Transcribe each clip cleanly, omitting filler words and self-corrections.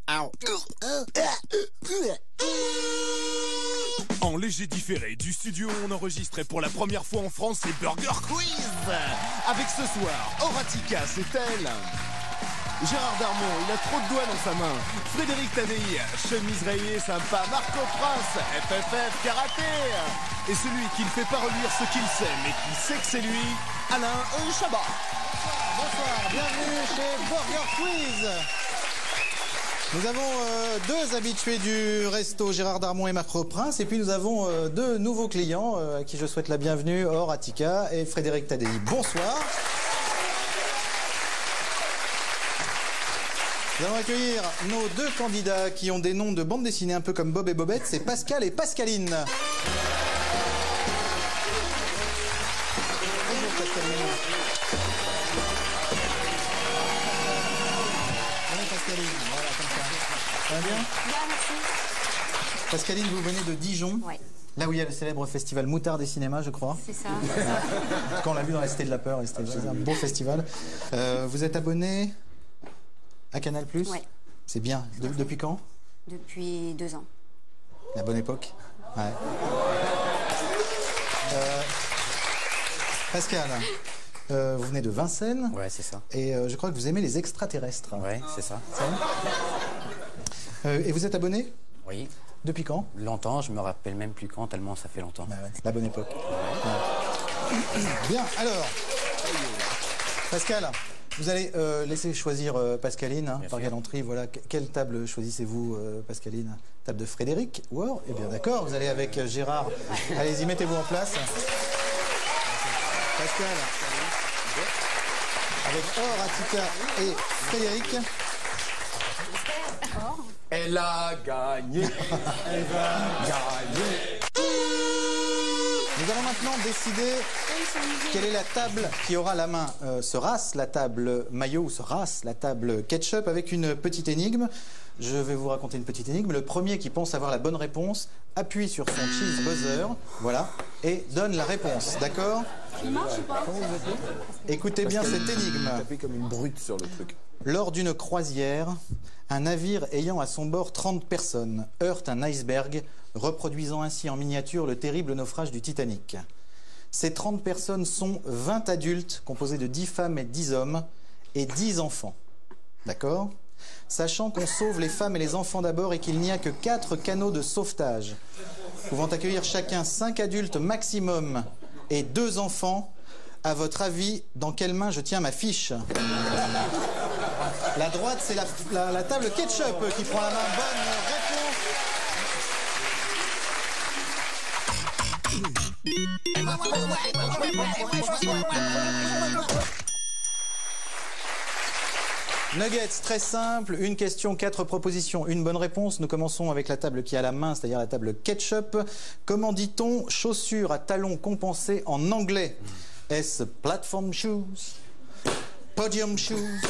En léger différé du studio où on enregistrait pour la première fois en France les Burger Quiz. Avec ce soir, Horatica, c'est elle. Gérard Darmon, il a trop de doigts dans sa main. Frédéric Tadei, chemise rayée sympa. Marco Prince, FFF, karaté. Et celui qui ne fait pas relire ce qu'il sait, mais qui sait que c'est lui, Alain Chabat. Bonsoir, bienvenue chez Burger Quiz. Nous avons deux habitués du resto, Gérard Darmon et Marco Prince, et puis nous avons deux nouveaux clients à qui je souhaite la bienvenue, Horatica et Frédéric Tadei. Bonsoir. Nous allons accueillir nos deux candidats qui ont des noms de bande dessinée un peu comme Bob et Bobette, c'est Pascal et Pascaline. Bonjour Pascaline. Bonjour Pascaline, voilà comme ça. Ça va bien ? Bien, merci. Pascaline, vous venez de Dijon. Ouais. Là où il y a le célèbre festival Moutarde et Cinéma, je crois. C'est ça. Quand on l'a vu dans la Cité de la Peur, c'était un beau festival. Vous êtes abonné à Canal+. Ouais. C'est bien. Depuis quand? Depuis 2 ans. La bonne époque. Ouais. Pascal, vous venez de Vincennes. Ouais, c'est ça. Et je crois que vous aimez les extraterrestres. Ouais, c'est ça. Et vous êtes abonné? Oui. Depuis quand? Longtemps, je me rappelle même plus quand, tellement ça fait longtemps. Bah ouais, la bonne époque. Ouais. Bien, alors, Pascal, vous allez laisser choisir Pascaline, hein, par galanterie. Voilà. Quelle table choisissez-vous, Pascaline? Table de Frédéric ou Or? Eh bien d'accord, vous allez avec Gérard. Allez-y, mettez-vous en place. Pascal, avec Or, Attica et Frédéric. Elle a gagné. Elle va gagner. Nous allons maintenant décider quelle est la table qui aura la main. Sera-ce la table maillot ou sera-ce la table ketchup avec une petite énigme? Je vais vous raconter une petite énigme. Le premier qui pense avoir la bonne réponse appuie sur son cheese buzzer, voilà, et donne la réponse. D'accord? Il marche ou pas? Écoutez bien cette énigme. Tapé comme une brute sur le truc. Lors d'une croisière, un navire ayant à son bord 30 personnes heurte un iceberg, reproduisant ainsi en miniature le terrible naufrage du Titanic. Ces 30 personnes sont 20 adultes, composés de 10 femmes et 10 hommes, et 10 enfants. D'accord? Sachant qu'on sauve les femmes et les enfants d'abord et qu'il n'y a que 4 canots de sauvetage, pouvant accueillir chacun 5 adultes maximum et 2 enfants, à votre avis, dans quelle main je tiens ma fiche? La droite, c'est la table ketchup qui prend la main. Bonne réponse. Nuggets, très simple. Une question, 4 propositions, une bonne réponse. Nous commençons avec la table qui a la main, c'est-à-dire la table ketchup. Comment dit-on chaussures à talons compensés en anglais? Est-ce platform shoes, podium shoes,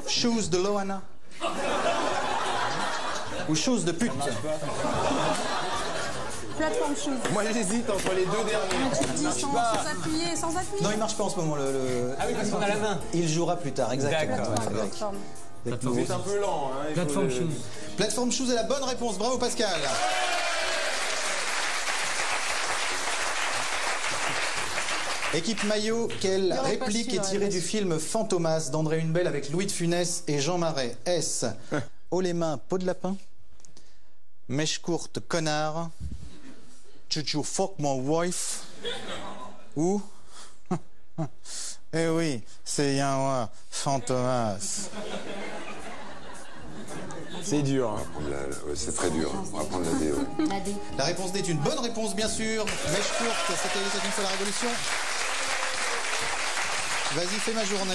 shoes de Loana ou shoes de pute? Plateforme shoes. Moi j'hésite entre les deux derniers. Tu te dis sans appuyer, sans appuyer. Non, il marche pas en ce moment. Ah oui, parce qu'on a la main. Il jouera plus tard, exactement. D'accord. Ouais, Frédéric. C'est un peu lent. Hein, Plateforme shoes. Plateforme shoes est la bonne réponse. Bravo Pascal. Équipe maillot, quelle réplique est tirée du film Fantomas d'André Hunebelle avec Louis de Funès et Jean Marais? Est-ce haut les mains, peau de lapin, mèche courte, connard, chuchu fuck my wife, ou eh oui, c'est un moi, Fantomas? C'est dur. Hein. Ouais, c'est très dur. On va prendre la D. Ouais. La D. La réponse D est une bonne réponse, bien sûr. Mèche courte, c'était une fois la révolution. Vas-y, fais ma journée.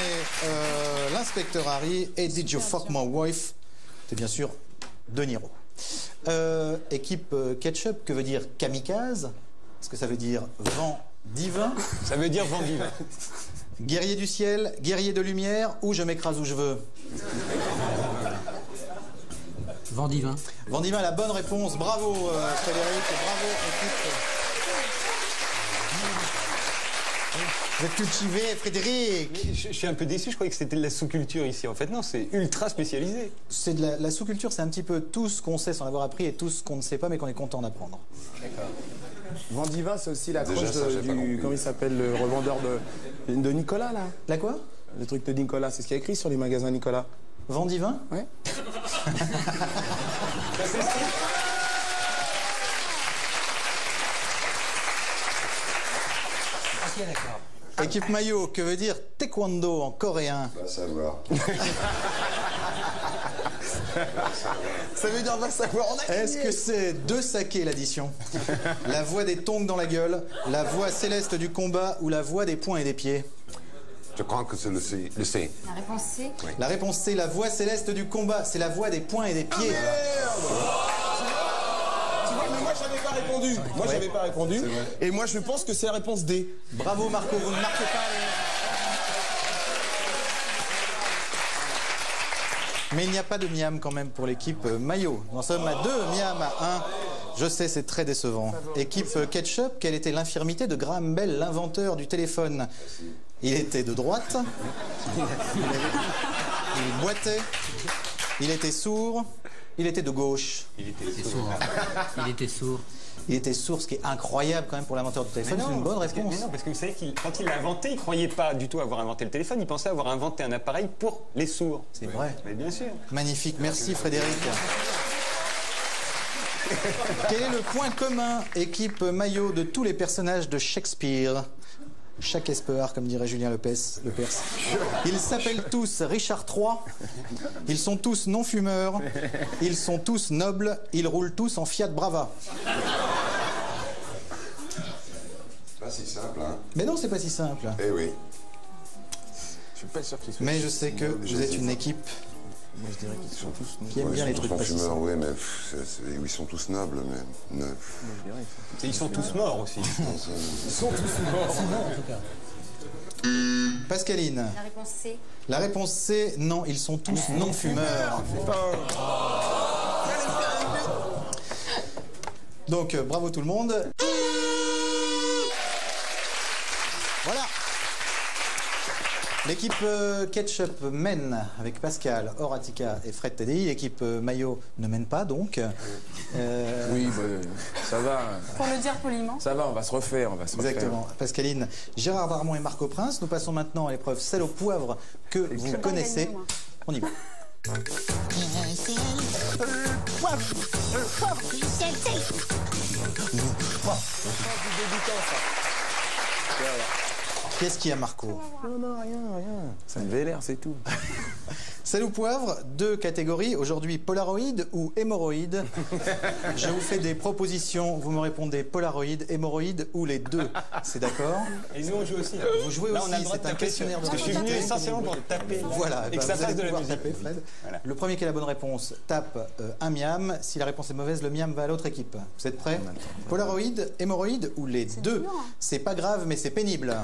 L'inspecteur Harry et Did You Fuck My Wife? C'est bien sûr De Niro. Équipe ketchup, que veut dire kamikaze? Est-ce que ça veut dire vent divin? Ça veut dire vent divin. Guerrier du ciel, guerrier de lumière, ou je m'écrase où je veux? Vent divin. Vent divin, la bonne réponse. Bravo Frédéric, bravo équipe. Vous êtes cultivé, Frédéric. Je suis un peu déçu, je croyais que c'était de la sous-culture ici. En fait, non, c'est ultra spécialisé. C'est de la sous-culture, c'est un petit peu tout ce qu'on sait sans l'avoir appris et tout ce qu'on ne sait pas mais qu'on est content d'apprendre. D'accord. Vendiva, c'est aussi la Déjà, croche ça, j'ai pas compris. comment il s'appelle, le revendeur de Nicolas, là. La quoi? Le truc de Nicolas, c'est ce qu'il y a écrit sur les magasins Nicolas. Vendivin? Ouais. Ok, d'accord. Équipe maillot, que veut dire taekwondo en coréen? Va savoir. Ça veut dire va savoir, on a Est-ce que c'est deux sakés l'addition? La voix des tongs dans la gueule, la voix céleste du combat ou la voix des poings et des pieds? Je crois que c'est le C. Le C. La réponse C. La réponse c'est la voix céleste du combat, c'est la voix des poings et des pieds. Tu vois, mais moi j'avais pas répondu. Moi j'avais pas répondu. Et moi je pense que c'est la réponse D. Bravo Marco, vous ne marquez pas Mais il n'y a pas de miam quand même pour l'équipe maillot. Nous en sommes à 2 miam à 1. Je sais, c'est très décevant. Équipe ketchup, quelle était l'infirmité de Graham Bell, l'inventeur du téléphone? Il était de droite. Il boitait. Il était sourd. Il était de gauche. Il était sourd. Il était sourd. Il était sourd, ce qui est incroyable quand même pour l'inventeur du téléphone. C'est une bonne réponse. Mais non, parce que vous savez, quand il l'a inventé, il croyait pas du tout avoir inventé le téléphone, il pensait avoir inventé un appareil pour les sourds. C'est vrai. Mais bien sûr. Magnifique. Merci Frédéric. Quel est le point commun, équipe maillot, de tous les personnages de Shakespeare? Shakespeare, comme dirait Julien Lepers. Ils s'appellent tous Richard III. Ils sont tous non-fumeurs. Ils sont tous nobles. Ils roulent tous en Fiat Brava. C'est pas si simple, hein. Mais non, c'est pas si simple. Eh oui. Je suis pas sûr qu'ils soient. Mais je sais que vous êtes une équipe Moi je dirais qu'ils sont tous. qui aime Ouais, bien ils les sont trucs tous pas si fumeurs, simples. oui, mais ils sont tous nobles, mais. Et ils sont tous morts aussi. Ils sont tous morts. Pascaline, La réponse C. la réponse C, non, ils sont tous non-fumeurs. Donc, bravo tout le monde. Voilà. L'équipe ketchup mène avec Pascal, Horatica et Fred Teddy. L'équipe maillot ne mène pas, donc. Oui, bah, ça va. Pour le dire poliment. Ça va, on va se refaire. Exactement. Pascaline, Gérard Darmon et Marco Prince. Nous passons maintenant à l'épreuve sel au poivre que vous connaissez. On y va. Qu'est-ce qu'il y a, Marco? Non, rien. Ça me vénère, c'est tout. Sel ou poivre, deux catégories. Aujourd'hui, Polaroid ou hémorroïde. Je vous fais des propositions. Vous me répondez Polaroid, hémorroïde ou les deux. C'est d'accord? Et nous, on joue aussi. Vous jouez Là, aussi. on a le droit de C'est un taper questionnaire de parce que je suis venu rapidité. essentiellement pour taper. Voilà, Et que bah, ça vous fasse allez de la pouvoir musique. taper, Fred. Voilà. Le premier qui a la bonne réponse tape un miam. Si la réponse est mauvaise, le miam va à l'autre équipe. Vous êtes prêts? Polaroid, hémorroïde ou les deux? dur, hein. C'est pas grave, mais c'est pénible.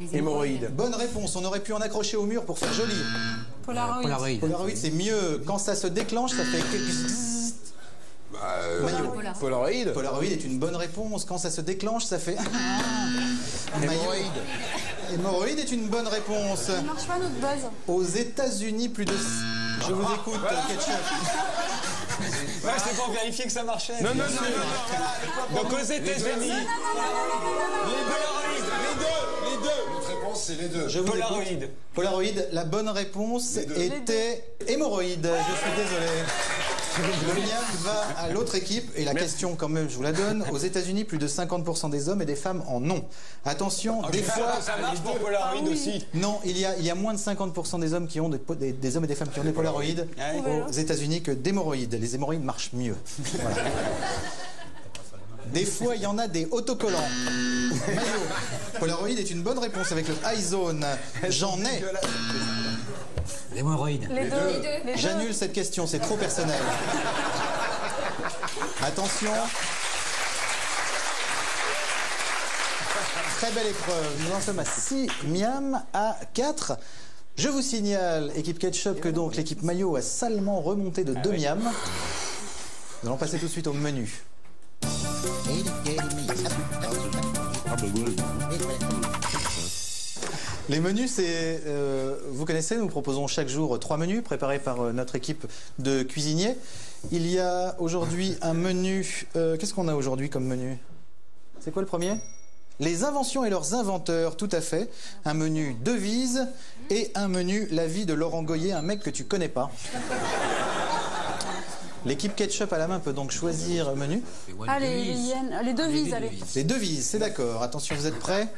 Les Hémorroïdes. Bonne réponse. On aurait pu en accrocher au mur pour faire joli. Polaroid. Polaroid. Polaroid, c'est mieux. Quand ça se déclenche, ça fait... Bah, Maillot. Polaroid. Polaroid est une bonne réponse. Quand ça se déclenche, ça fait... Hémorroïde. Hémorroïde est une bonne réponse. Ça marche pas notre buzz. Aux États-Unis, plus de... Je vous écoute, Ketchup. Ouais, c'était pour vérifier que ça marchait. Non. Donc aux États-Unis, les deux. Notre réponse, c'est les deux. Je vous Polaroid. écoute. Polaroid, la bonne réponse était hémorroïde. Je suis désolé. Le miam va à l'autre équipe. Et la question, quand même, je vous la donne. Aux États-Unis, plus de 50% des hommes et des femmes en ont. Attention, des fois... Ça marche pour Polaroid aussi. Non, il y a moins de 50% des hommes qui ont des hommes et des femmes qui ont des polaroïdes Ouais. aux États-Unis que d'hémorroïdes. Les hémorroïdes marchent mieux. Voilà. Des fois, il y en a des autocollants. Maillot. Polaroid est une bonne réponse avec le iZone. J'en ai. L'hémorroïde. Les deux. Les deux. J'annule cette question, c'est trop personnel. Attention. Très belle épreuve. Nous en sommes à 6 miam à 4. Je vous signale, équipe ketchup, que donc l'équipe maillot a salement remonté de 2 miam. Nous allons passer tout de suite au menu. Les menus, c'est... vous connaissez, nous proposons chaque jour 3 menus préparés par notre équipe de cuisiniers. Il y a aujourd'hui un menu... Qu'est-ce qu'on a aujourd'hui comme menu? C'est quoi le premier? Les inventions et leurs inventeurs, tout à fait. Un menu devise et un menu la vie de Laurent Goyer, un mec que tu connais pas. L'équipe ketchup à la main peut donc choisir un menu. Ah, les devises, allez. Les devises, c'est d'accord. Attention, vous êtes prêts?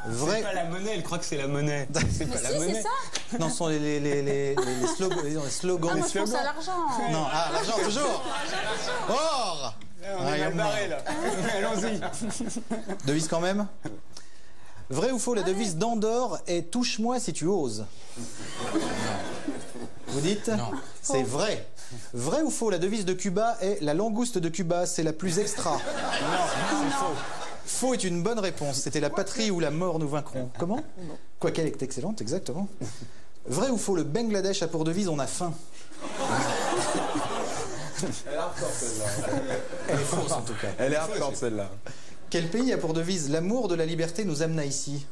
Vrai. C'est pas la monnaie, elle croit que c'est la monnaie. C'est pas la Si, monnaie. c'est ça. Non, ce sont les slogans. Les slogans. Ah, moi, je pense à l'argent. Non, ah, l'argent, toujours. Or. On est mal barré là. Allons-y. Devise quand même. Vrai ou faux, la devise d'Andorre est « touche-moi si tu oses ». Vous dites? Non. C'est vrai. Vrai ou faux, la devise de Cuba est « la langouste de Cuba, c'est la plus extra ». Non, c'est faux. Faux est une bonne réponse. C'était la patrie ou la mort nous vaincront. Comment? Quoi qu'elle est excellente, exactement. Vrai ou faux, le Bangladesh a pour devise « on a faim ». Elle est hardcore celle-là. Elle est fausse en tout cas. Elle est hardcore celle-là. Quel pays a pour devise « l'amour de la liberté nous amena ici »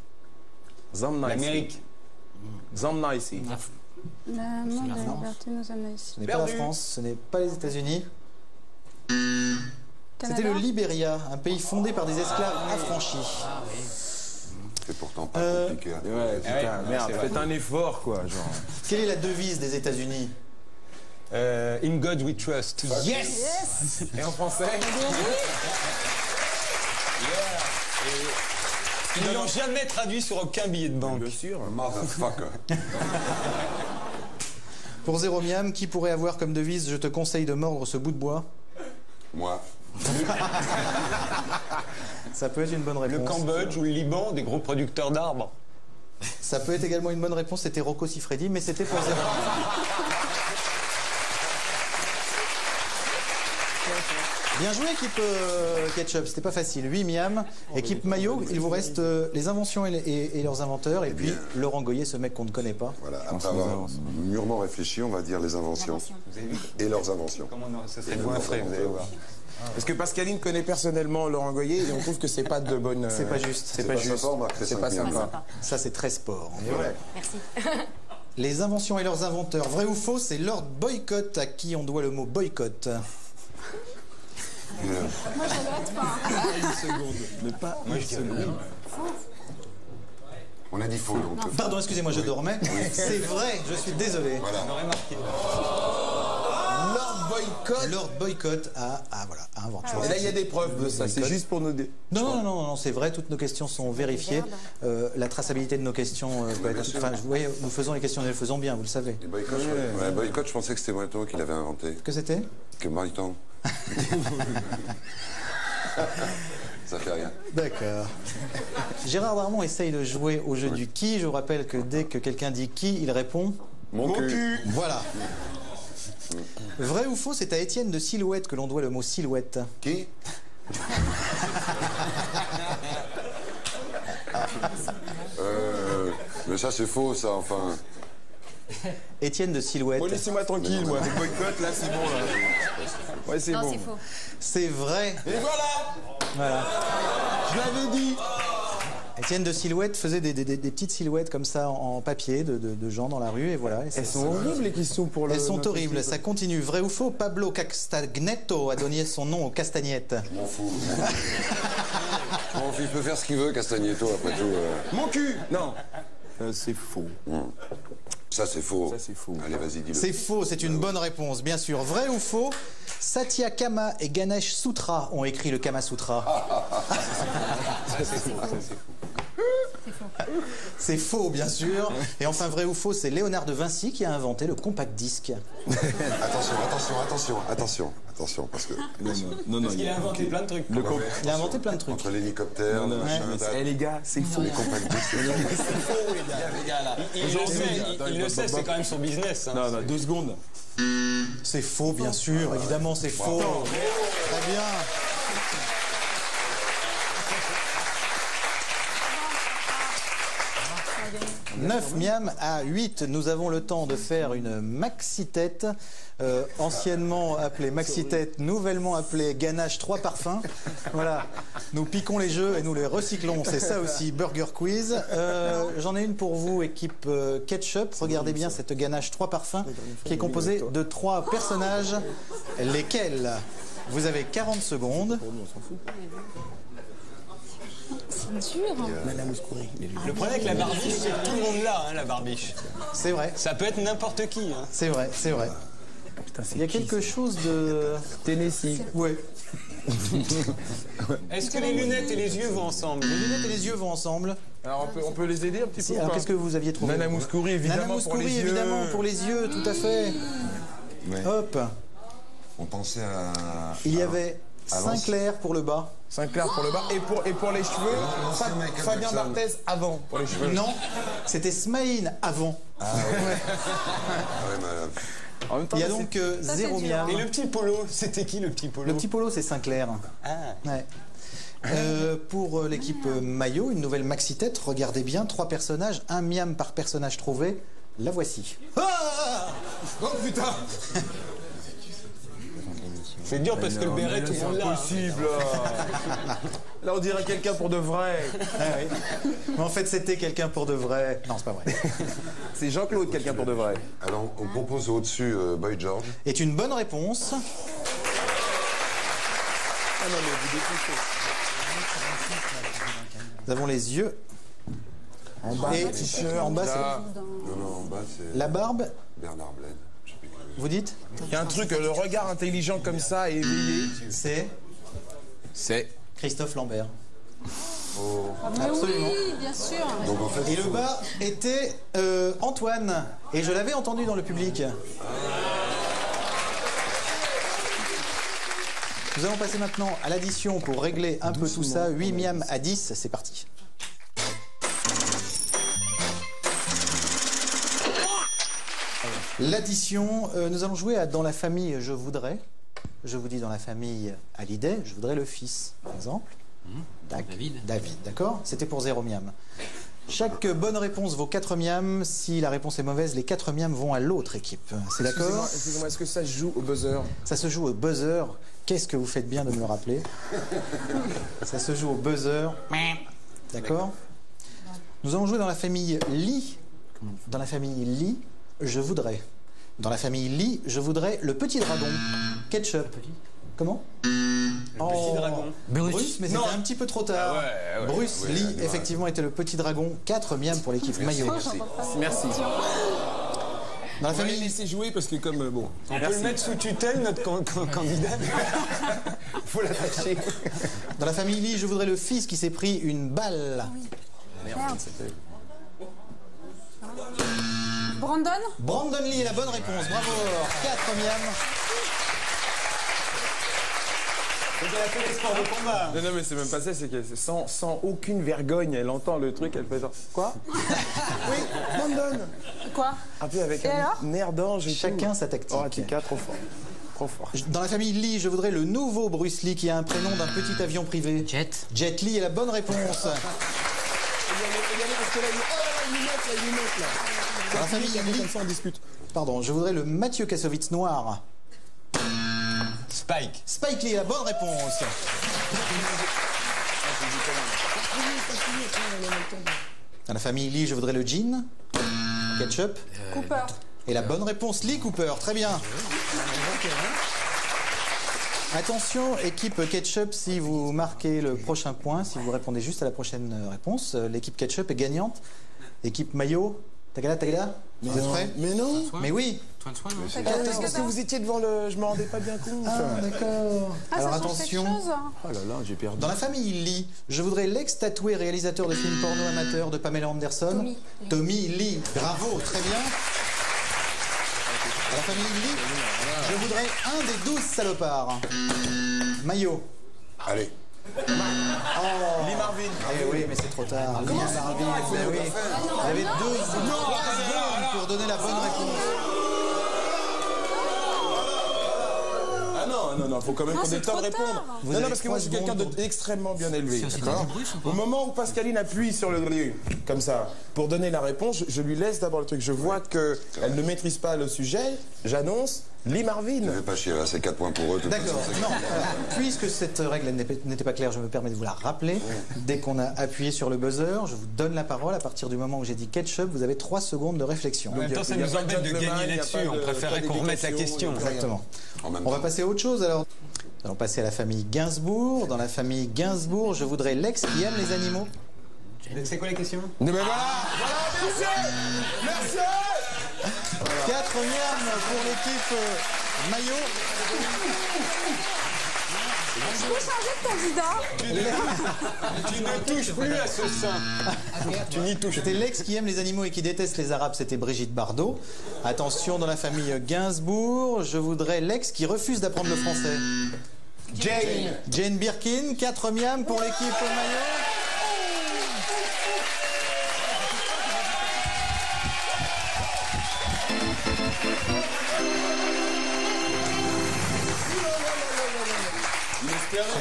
L'Amérique. Zamna ici. L'amour de la liberté nous amène ici. Ce n'est pas la France, ce n'est pas les États-Unis. C'était le Libéria, un pays fondé par des esclaves affranchis. C'est pourtant pas compliqué. Ouais, putain, merde, faites un effort, quoi, genre. Quelle est la devise des États-Unis? In God we trust. Yes. Et en français? Ils l'ont jamais traduit sur aucun billet de banque. Bien sûr. Motherfucker. Pour Zéro Miam, qui pourrait avoir comme devise « je te conseille de mordre ce bout de bois » Moi. Ça peut être une bonne réponse. Le Cambodge ou le Liban, des gros producteurs d'arbres. Ça peut être également une bonne réponse, c'était Rocco Siffredi, mais c'était pour Zéro Miam. Bien joué, équipe Ketchup, c'était pas facile. 8 miam. Équipe Maillot, il vous reste les inventions et leurs inventeurs, et puis Laurent Goyer, ce mec qu'on ne connaît pas. Voilà, après avoir mûrement réfléchi, on va dire les inventions. Et leurs inventions. Comment non, ça serait moins frais, vous allez voir. Parce que Pascaline connaît personnellement Laurent Goyer et on trouve que c'est pas de bonne. C'est pas juste. C'est pas juste. C'est pas sympa. Ça, c'est très sport. Merci. Les inventions et leurs inventeurs. Vrai ou faux, c'est Lord Boycott à qui on doit le mot boycott. Moi, je regrette pas. Une seconde. Mais pas une seconde. On a dit faux, donc. Pardon, excusez-moi, je dormais. C'est vrai, je suis désolé. Voilà. On aurait marqué. Lord Boycott. Lord Boycott a inventé. Et là, il y a des preuves de ça. C'est juste pour nous. Non, c'est vrai, toutes nos questions sont vérifiées. La traçabilité de nos questions peut être... Enfin, vous voyez, nous faisons les questions, nous les faisons bien, vous le savez. Et boycott, ouais, boycott, je pensais que c'était Mariton qui l'avait inventé. Que c'était? Que Mariton. Ça fait rien. D'accord. Gérard Darmon essaye de jouer au jeu du qui. Je vous rappelle que dès que quelqu'un dit qui, il répond Mon cul. Voilà. Vrai ou faux, c'est à Étienne de Silhouette que l'on doit le mot silhouette. Qui? Mais ça c'est faux, ça, enfin. Étienne de Silhouette. Bon, laissez-moi tranquille, moi. Avec Boycott, là, c'est bon, là. Ouais, c'est Non, bon. c'est faux. C'est vrai. Et voilà. Voilà. Je l'avais dit. Étienne de Silhouette faisait des petites silhouettes comme ça en papier de gens dans la rue et voilà. Et Elles sont horribles, les questions pour le. Elles sont notre horribles, équipe. ça continue. Vrai ou faux, Pablo Castagnetto a donné son nom aux castagnettes. Je m'en fous. Je m'en fous, il peut faire ce qu'il veut, Castagneto, après tout. Mon cul. Non. C'est faux. Ça c'est faux. Ça, c'est faux. Allez, vas-y, dis-le. C'est faux, c'est une bonne réponse, bien sûr. Vrai ou faux, Satya Kama et Ganesh Sutra ont écrit le Kama Sutra. C'est faux, bien sûr. Et enfin, vrai ou faux, c'est Léonard de Vinci qui a inventé le compact disque. Attention, parce que Non, Parce qu'il a inventé plein de trucs. Il a inventé plein de trucs. entre l'hélicoptère, le machin, Eh, les gars, c'est faux. les compact disques, Il le sait, c'est quand même son business. Hein. Non, 2 secondes. C'est faux, bien sûr. Évidemment, c'est faux. Très bien. 9 miams à 8. Nous avons le temps de faire une maxi-tête, anciennement appelée maxi-tête, nouvellement appelée ganache 3 parfums. Voilà, nous piquons les jeux et nous les recyclons, c'est ça aussi, Burger Quiz. J'en ai une pour vous, équipe Ketchup. Regardez bien cette ganache 3 parfums qui est composée de 3 personnages, lesquels vous avez 40 secondes. C'est dur. Le problème avec la barbiche, c'est que tout le monde l'a, la barbiche. C'est vrai. Ça peut être n'importe qui. C'est vrai, c'est vrai. Il y a quelque chose de... Tennessee. Ouais. Est-ce que les lunettes et les yeux vont ensemble? Les lunettes et les yeux vont ensemble. Alors on peut les aider un petit peu. Alors qu'est-ce que vous aviez trouvé? Nana Mouskouri, évidemment. Nana Mouskouri, évidemment, pour les yeux, tout à fait. Ouais. Hop. On pensait à... Il y avait Sinclair pour le bas. Sinclair pour le bas. Et pour les cheveux, Fabien Barthez avant pour les cheveux. Non, c'était Smaïn avant. Ah ouais, En même temps, Il y a donc 0 miam. Et le petit polo, c'était qui le petit polo? Le petit polo, c'est Sinclair. Ah. Ouais. Pour l'équipe maillot, une nouvelle maxi-tête. Regardez bien, 3 personnages, 1 miam par personnage trouvé. La voici. Ah oh putain. C'est dur parce que le béret, tout le monde l'a. Impossible. Là, on dirait quelqu'un pour de vrai. Ah oui. Mais en fait, c'était quelqu'un pour de vrai. Non, c'est pas vrai. C'est Jean-Claude, quelqu'un pour de vrai. Alors, on propose au-dessus Boy George. Est une bonne réponse. Ah non, mais vous Nous avons les yeux. En bas, Et t-shirt. en bas, là. Non, en bas, c'est la barbe. Bernard Blaine. Je sais plus qui. Vous dites? Il y a un truc, le regard intelligent comme ça et éveillé. C'est Christophe Lambert. Mais Absolument. oui, bien sûr. Donc en fait, Et le bas était Antoine. Et je l'avais entendu dans le public. Nous allons passer maintenant à l'addition pour régler un peu tout ça. 8 miam à 10, c'est parti. L'addition, nous allons jouer à Dans la famille Je voudrais. Je vous dis dans la famille Hallyday, je voudrais le fils, par exemple. David, d'accord? C'était pour 0 miam. Chaque bonne réponse vaut 4 miam. Si la réponse est mauvaise, les 4 miam vont à l'autre équipe. C'est d'accord? Excusez-moi, est-ce que ça se joue au buzzer? Ça se joue au buzzer. Qu'est-ce que vous faites bien de me le rappeler? Ça se joue au buzzer. D'accord? Nous allons jouer dans la famille Lee. Dans la famille Lee, je voudrais. Dans la famille Lee, je voudrais le petit dragon. Ketchup. Comment? Petit dragon. Bruce, mais c'était un petit peu trop tard. Bruce Lee, effectivement, était le petit dragon. 4 miam pour l'équipe maillot. Merci. Dans la On va les famille, laisser jouer parce que comme bon. On peut le mettre sous tutelle, notre candidat. Faut l'attacher. dans la famille Lee, je voudrais le fils qui s'est pris une balle. Merde. Brandon? Brandon Lee est la bonne réponse. Bravo. 4 miam. C'était la télé sport de combat. Non, mais c'est même pas ça, c'est que sans aucune vergogne, elle entend le truc, elle fait genre. Quoi? Oui, Brandon. Quoi? Un peu avec Et un alors air d'ange et Chacun tout. sa tactique. Horatica, trop fort. Trop fort. Dans la famille Lee, je voudrais le nouveau Bruce Lee qui a un prénom d'un petit avion privé. Jet. Jet Li est la bonne réponse. Dans la famille Lee, Comme ça, on discute. pardon, je voudrais le Mathieu Kassovitz noir. Spike. Spike Lee est la bonne réponse. Dans la famille Lee, je voudrais le jean. Ketchup. Cooper. Et la bonne réponse, Lee Cooper. Très bien. Attention, équipe Ketchup, si vous marquez le prochain point, si vous répondez juste à la prochaine réponse, l'équipe Ketchup est gagnante. Équipe Maillot, tagada, vous êtes prêts? Mais non. Mais oui. Parce que vous étiez devant le. Je me rendais pas bien compte. Ah, d'accord. Ah, Alors ça change attention. quelque chose. Oh là là, j'ai perdu. Dans la famille Lee, je voudrais l'ex-tatoué réalisateur de films porno amateurs de Pamela Anderson. Tommy Lee. Bravo, très bien. Dans la famille Lee, je voudrais un des 12 salopards. Maillot. Allez. Lee Marvin. Eh oui, mais c'est trop tard. Lee Marvin, ben oui. Vous avez 2 ou 3 secondes pour donner la bonne réponse. Ah non, non, faut quand même qu'on ait le temps de répondre. Vous Non, avez parce que moi, je suis 3 quelqu'un secondes d'extrêmement bien élevé, C'est aussi d'accord? des Bruce ou pas Au moment où Pascaline appuie sur le comme ça, pour donner la réponse, je lui laisse d'abord le truc. Je vois qu'elle ne maîtrise pas le sujet, j'annonce Lee Marvin. Ne fais pas chier, là, c'est 4 points pour eux. de toute D'accord. façon, c'est- Non, alors, puisque cette règle n'était pas claire, je me permets de vous la rappeler. Dès qu'on a appuyé sur le buzzer, je vous donne la parole. À partir du moment où j'ai dit ketchup, vous avez 3 secondes de réflexion. En même temps, ça il y a nous pas de embête de gentleman, gagner il y a là-dessus. pas On de- préférait pas qu'on remette la d'éducation, question. Exactement. En même On va temps. passer à autre chose alors. Nous allons passer à la famille Gainsbourg. Dans la famille Gainsbourg, je voudrais l'ex qui aime les animaux. C'est quoi la question? Mais voilà, merci, merci. 4 miams pour l'équipe maillot. Je peux changer de candidat? Tu ne touches plus à ce sein. Tu n'y touches C'était l'ex qui aime les animaux et qui déteste les Arabes, c'était Brigitte Bardot. Attention, dans la famille Gainsbourg, je voudrais l'ex qui refuse d'apprendre le français. Jane. Jane Birkin, 4 miams pour l'équipe maillot.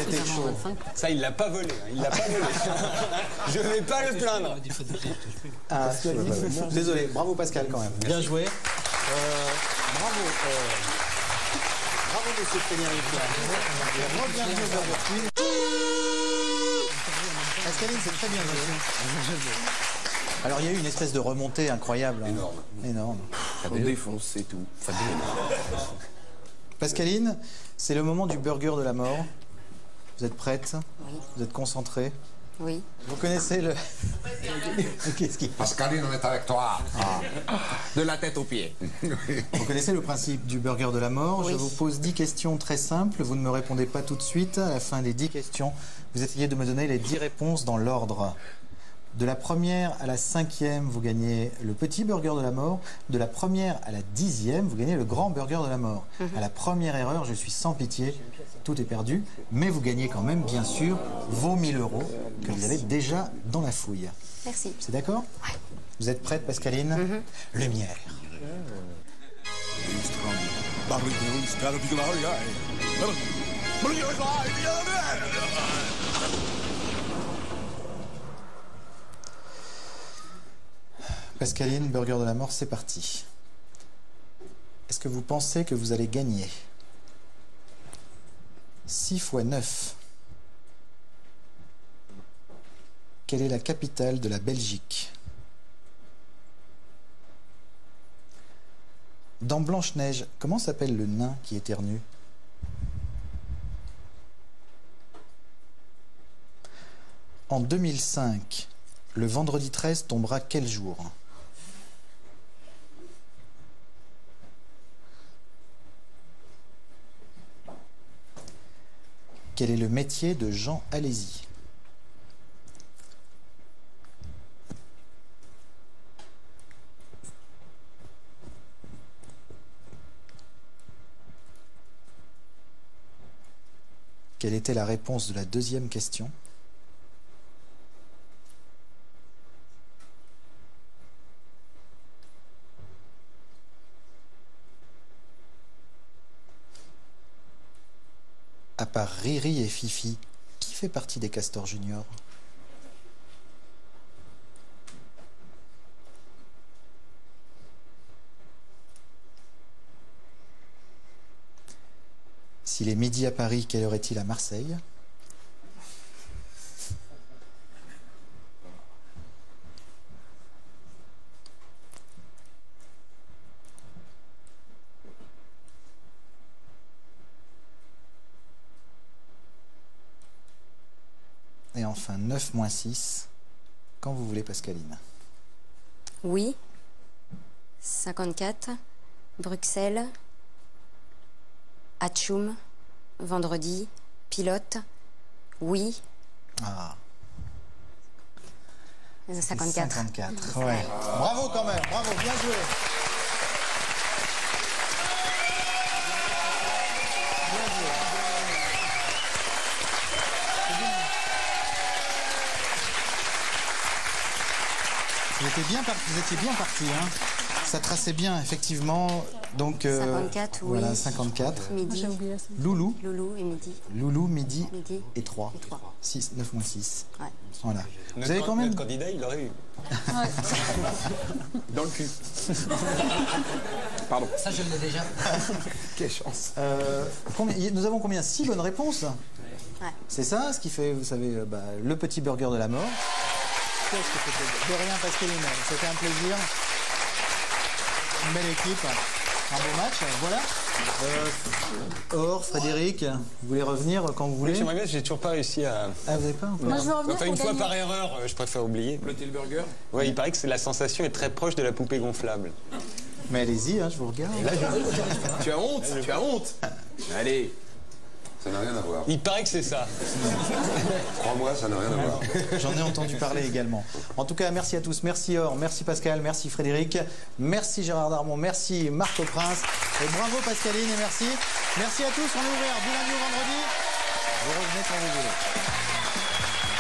C'était chaud. Ça, il l'a pas volé. Hein. Il l'a pas volé. Je vais pas le plaindre. Ah, désolé, bravo Pascal quand même. Bien joué. Bravo. Bravo monsieur Frédéric. Bienvenue au Burger Queen. Pascaline, c'est très bien joué. Alors il y a eu une espèce de remontée incroyable. Hein. Énorme. On défonce, c'est tout. Pascaline, c'est le moment du burger de la mort. Vous êtes prête? Oui. Vous êtes concentrée? Oui. Vous connaissez le... Qu'est-ce qui... Pascaline, on est avec toi. De la tête aux pieds. Vous connaissez le principe du burger de la mort. Oui. Je vous pose 10 questions très simples. Vous ne me répondez pas tout de suite. À la fin des 10 questions, vous essayez de me donner les 10 réponses dans l'ordre. De la première à la 5e, vous gagnez le petit burger de la mort. De la première à la 10e, vous gagnez le grand burger de la mort. À la première erreur, je suis sans pitié. Tout est perdu. Mais vous gagnez quand même, bien sûr, vos 1000 € que vous avez déjà dans la fouille. Merci. C'est d'accord? Vous êtes prête, Pascaline? Lumière. Pascaline, burger de la mort, c'est parti. Est-ce que vous pensez que vous allez gagner? 6 fois 9. Quelle est la capitale de la Belgique? Dans Blanche-Neige, comment s'appelle le nain qui éternue? En 2005, le vendredi 13 tombera quel jour? Quel est le métier de Jean Alési? Quelle était la réponse de la deuxième question? À part Riri et Fifi, qui fait partie des Castors Juniors? S'il est midi à Paris, quelle heure est-il à Marseille? Et enfin, 9 moins 6, quand vous voulez, Pascaline. Oui. 54. Bruxelles. Atchoum. Vendredi. Pilote. Oui. Ah, 54. 54, ouais. Bravo quand même, bravo, bien joué. Bien joué. Vous étiez bien parti, hein. Ça traçait bien, effectivement. Donc, 54, oui. Voilà, 54. Midi. Loulou. Loulou et midi. Loulou, midi, Midi et 3. et 3. 6, 9 moins 6. Ouais. Voilà. Vous avez quand même... Notre candidat, il aurait eu. Dans le cul. Pardon. Ça, je l'ai déjà. Quelle chance. Nous avons combien? 6 bonnes réponses. Ouais. C'est ça, ce qui fait, vous savez, le petit burger de la mort. De rien, Pascaline. C'était un plaisir. Une belle équipe. Un beau match. Voilà. Or, Frédéric, vous voulez revenir quand vous voulez? J'aimerais bien, j'ai toujours pas réussi à... Ah, vous n'avez pas encore? Moi, je veux revenir Enfin, pour une fois gagner. par erreur, je préfère oublier. Flotter le burger. Ouais, il paraît que la sensation est très proche de la poupée gonflable. Mais allez-y, je vous regarde. Tu as honte? Tu as honte? Allez. Ça n'a rien à voir. Il paraît que c'est ça. Crois-moi, ça n'a rien à voir. J'en ai entendu parler également. En tout cas, merci à tous. Merci Or, merci Pascal, merci Frédéric, merci Gérard Darmon, merci Marc Prince. Et bravo Pascaline et merci. Merci à tous, on est ouvert du lundi au vendredi. Vous revenez quand vous voulez.